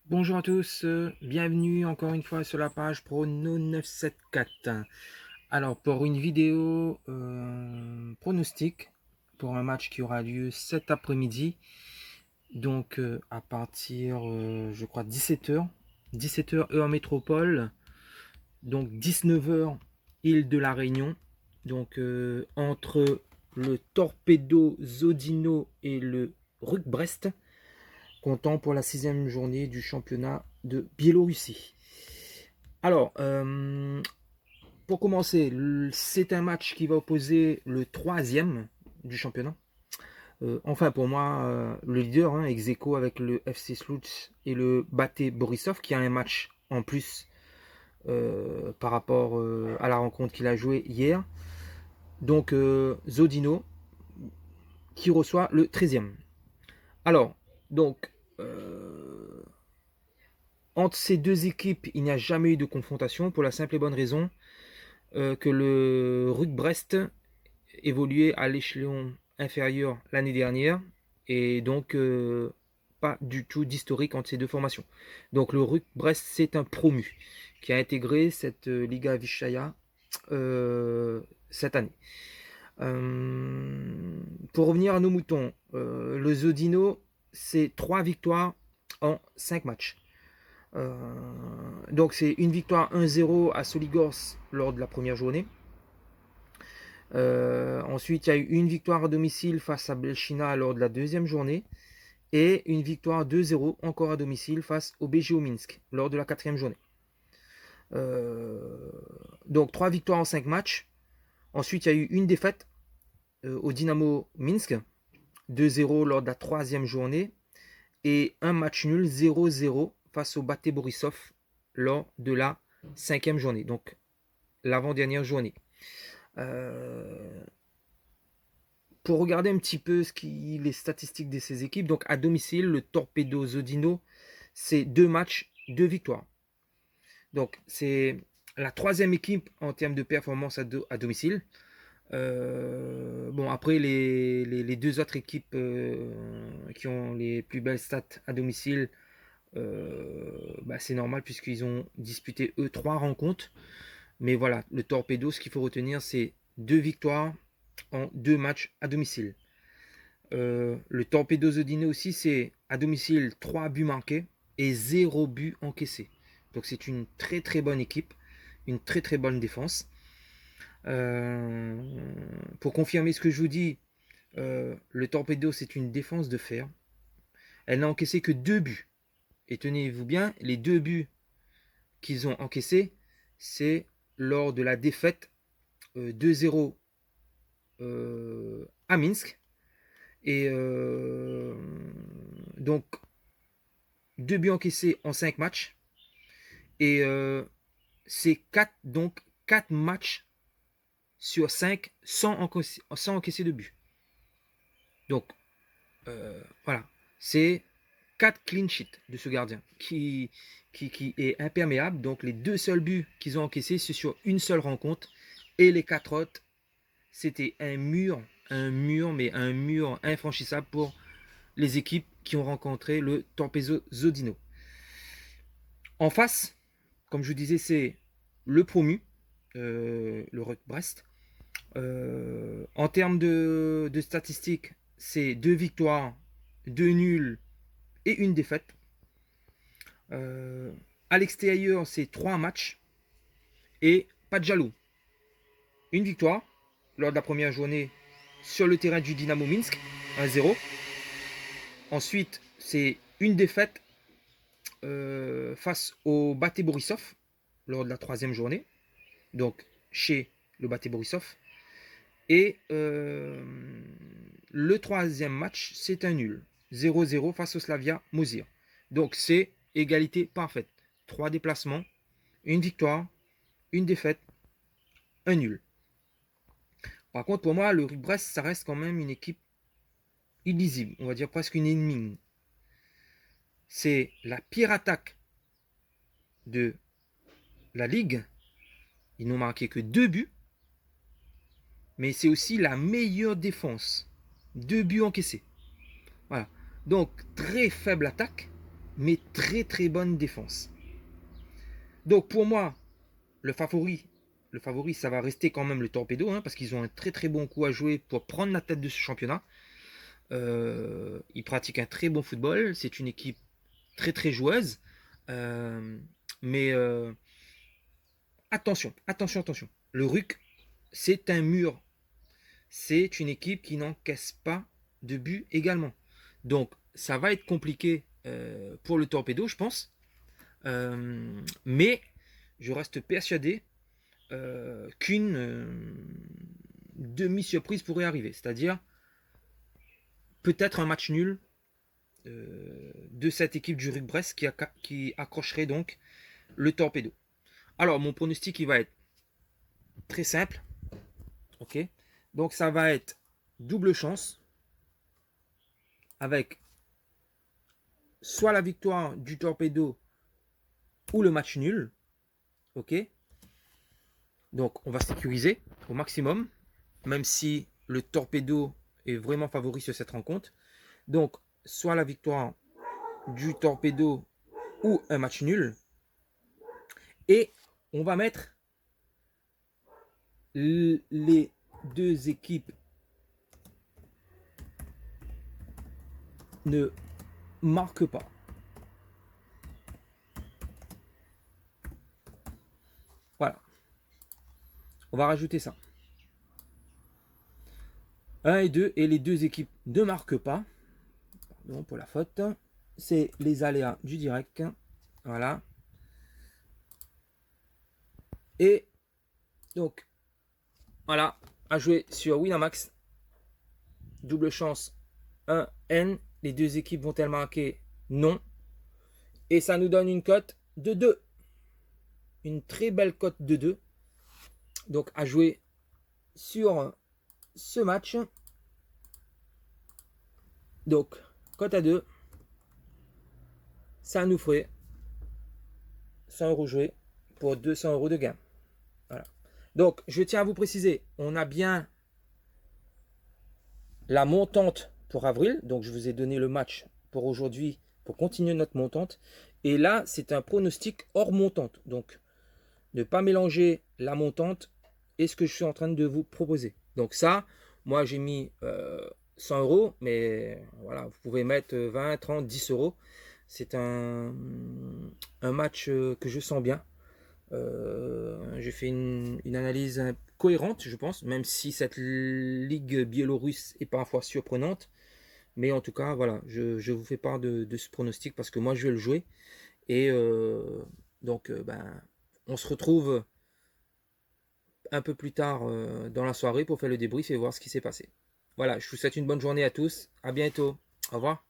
Bonjour à tous, bienvenue encore une fois sur la page Prono 974. Alors pour une vidéo pronostic pour un match qui aura lieu cet après-midi, donc à partir je crois 17h, 17h heure métropole, donc 19h île de la Réunion, donc entre le Torpedo Zodino et le RUC Brest, comptant pour la sixième journée du championnat de Biélorussie. Alors, pour commencer, c'est un match qui va opposer le troisième du championnat. Enfin, pour moi, le leader, ex aequo avec le FC Sluts et le Bate Borisov, qui a un match en plus par rapport à la rencontre qu'il a jouée hier. Donc, Zodino, qui reçoit le treizième. Alors, donc, entre ces deux équipes, il n'y a jamais eu de confrontation pour la simple et bonne raison que le RUC Brest évoluait à l'échelon inférieur l'année dernière et donc pas du tout d'historique entre ces deux formations. Donc le RUC Brest, c'est un promu qui a intégré cette Liga Vishaya cette année. Pour revenir à nos moutons, le Zodino, c'est 3 victoires en 5 matchs. Euh, donc c'est une victoire 1-0 à Soligorsk lors de la première journée. Ensuite, il y a eu une victoire à domicile face à Belchina lors de la deuxième journée. Et une victoire 2-0 encore à domicile face au BGO Minsk lors de la quatrième journée. Euh, donc 3 victoires en 5 matchs. Ensuite, il y a eu une défaite au Dynamo Minsk, 2-0 lors de la troisième journée. Et un match nul 0-0 face au Bate Borisov lors de la cinquième journée, donc l'avant-dernière journée. Euh, pour regarder un petit peu les statistiques de ces équipes, donc à domicile, le Torpedo Zodino, c'est 2 matchs, 2 victoires. Donc c'est la troisième équipe en termes de performance à domicile. Bon, après, les deux autres équipes qui ont les plus belles stats à domicile, c'est normal puisqu'ils ont disputé eux 3 rencontres. Mais voilà, le Torpedo, ce qu'il faut retenir, c'est 2 victoires en 2 matchs à domicile. Le Torpedo Zodino aussi, c'est à domicile 3 buts marqués et 0 but encaissé. Donc c'est une très très bonne équipe, une très très bonne défense. Euh, pour confirmer ce que je vous dis, le Torpedo c'est une défense de fer. Elle n'a encaissé que 2 buts. Et tenez-vous bien, les 2 buts qu'ils ont encaissés, c'est lors de la défaite 2-0 à Minsk. Et donc 2 buts encaissés en 5 matchs. Et c'est 4, donc 4 matchs sur 5 sans encaisser de but. Donc voilà, c'est 4 clean sheets de ce gardien qui est imperméable. Donc les 2 seuls buts qu'ils ont encaissés, c'est sur une seule rencontre. Et les 4 autres, c'était mais un mur infranchissable pour les équipes qui ont rencontré le Torpedo Zodino. En face, comme je vous disais, c'est le promu, le RUC Brest. En termes de statistiques, c'est 2 victoires, 2 nuls et une défaite. À l'extérieur, c'est 3 matchs et pas de jaloux. Une victoire lors de la première journée sur le terrain du Dynamo Minsk, 1-0. Ensuite, c'est une défaite face au Bate Borisov lors de la troisième journée, donc chez le Bate Borisov. Et le troisième match, c'est un nul, 0-0 face au Slavia Mosir. Donc c'est égalité parfaite. 3 déplacements, une victoire, une défaite, un nul. Par contre, pour moi, le RUC Brest, ça reste quand même une équipe illisible, on va dire presque une énigme. C'est la pire attaque de la Ligue. Ils n'ont marqué que 2 buts, mais c'est aussi la meilleure défense. 2 buts encaissés. Voilà. Donc, très faible attaque, mais très très bonne défense. Donc pour moi, le favori, ça va rester quand même le Torpedo, hein, parce qu'ils ont un très très bon coup à jouer pour prendre la tête de ce championnat. Ils pratiquent un très bon football. C'est une équipe très très joueuse. Mais attention, attention, attention. Le RUC, c'est un mur. C'est une équipe qui n'encaisse pas de but également. Donc ça va être compliqué pour le Torpedo, je pense. Mais je reste persuadé qu'une demi-surprise pourrait arriver. C'est-à-dire peut-être un match nul de cette équipe du RUC Brest qui accrocherait donc le Torpedo. Alors mon pronostic il va être très simple. Ok. Donc ça va être double chance avec soit la victoire du Torpedo ou le match nul. Ok. Donc on va sécuriser au maximum, même si le Torpedo est vraiment favori sur cette rencontre. Donc soit la victoire du Torpedo ou un match nul. Et on va mettre les deux équipes ne marquent pas. Voilà. On va rajouter ça. 1 et 2, et les deux équipes ne marquent pas. Pardon pour la faute. C'est les aléas du direct. Voilà. Et donc, voilà, à jouer sur Winamax. Double chance 1N. Les deux équipes vont-elles marquer? Non. Et ça nous donne une cote de 2. Une très belle cote de 2. Donc à jouer sur ce match. Donc, cote à 2. Ça nous ferait 100 € joués pour 200 € de gain. Voilà. Donc, je tiens à vous préciser, on a bien la montante pour avril. Donc, je vous ai donné le match pour aujourd'hui pour continuer notre montante. Et là, c'est un pronostic hors montante. Donc, ne pas mélanger la montante et ce que je suis en train de vous proposer. Donc ça, moi j'ai mis 100 €, mais voilà, vous pouvez mettre 20, 30, 10 €. C'est un match que je sens bien. J'ai fait une analyse cohérente, je pense, même si cette ligue biélorusse est parfois surprenante. Mais en tout cas, voilà, je vous fais part de ce pronostic parce que moi je vais le jouer. Et donc, on se retrouve un peu plus tard dans la soirée pour faire le débrief et voir ce qui s'est passé. Voilà, je vous souhaite une bonne journée à tous. À bientôt. Au revoir.